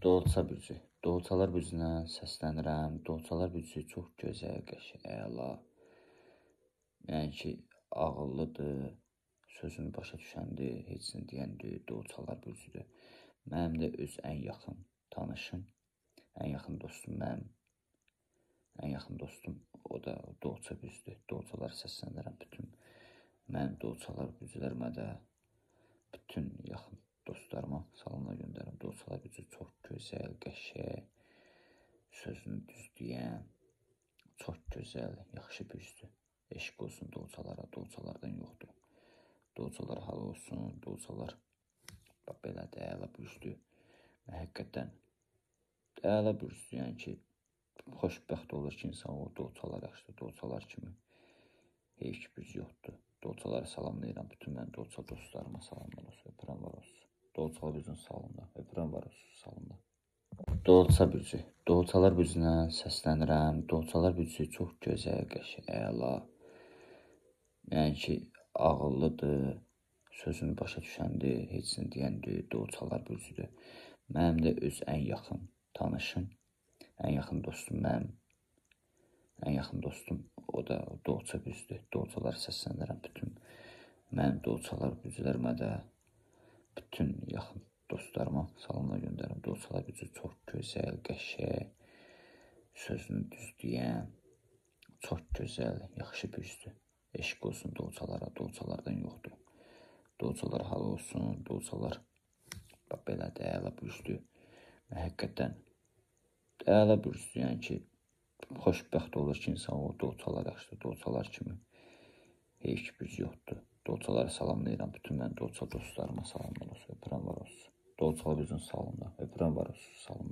Dolça bürcü. Dolçalar bürcünə səslənirəm. Dolçalar bürcü çox gözəl, qəşəng, əla. Yəni ki, ağıllıdır, sözünü başa düşəndir, heç nə deyəndir, Dolçalar bürcüdür. Mənim də öz ən yaxın tanışım, ən yaxın dostum mənim. Ən yaxın dostum o da Dolça bürcüdür. Dolçalar səslənirəm bütün mənim Dolçalar bürcülərimə də, bütün yaxın dostlarıma salamlar göndərirəm. Dolçalar bürcü çox gözəl, qəşəng, sözünü düz deyən, çox gözəl, yaxşı bürcüdür. Eşq olsun Dolçalara, Dolçalardan yoxdur. Dolçalar hal olsun, Dolçalar belədir, əla bürcüdür. Həqiqətən əla bürcüdür, yəni ki, xoşbəxt olur ki, insan o Dolçalar yaxşıdır. Dolçalar kimi heyf ki, bürcü yoxdur. Dolçaları salamlayıram, bütün mən Dolça dostlarıma salamlar olsun, öpürəm var olsun. Dolçalar bürcünün salonda, öpürəm var olsun, salonda. Dolça bürcü. Dolçalar bürcünə səslənirəm. Dolçalar bürcü çox gözəl, qəşəng, əla. Yəni ki, ağıllıdır, sözünü başa düşəndir, heç nə deyəndir, Dolçalar bürcüdür. Mənim də öz ən yaxın tanışım, ən yaxın dostum mənim. Ən yaxın dostum o da Dolça bürcüdür. Dolçalar səslənirəm bütün mənim Dolçalar bürcülərimə də, bütün yaxın dostlarıma salamlar göndərirəm. Dolçalar bürcü çox gözəl, qəşəng, sözünü düz deyən, çox gözəl, yaxşı bürcüdür. Eşq olsun Dolçalara, Dolçalardan yoxdur. Dolçalar hal olsun, Dolçalar belədir, əla bürcüdür. Həqiqətən əla bürcüdür, yəni ki, xoşbəxt olur ki, insan o Dolçalar yaxşıdır. Dolçalar kimi heyf ki, bürcü yoxdur. Dolçaları salamlayıram, bütün mən Dolça dostlarıma salamlar olsun, öpürəm var olsun. Dolçalar bürcünün salonda, öpürəm var olsun, salonda.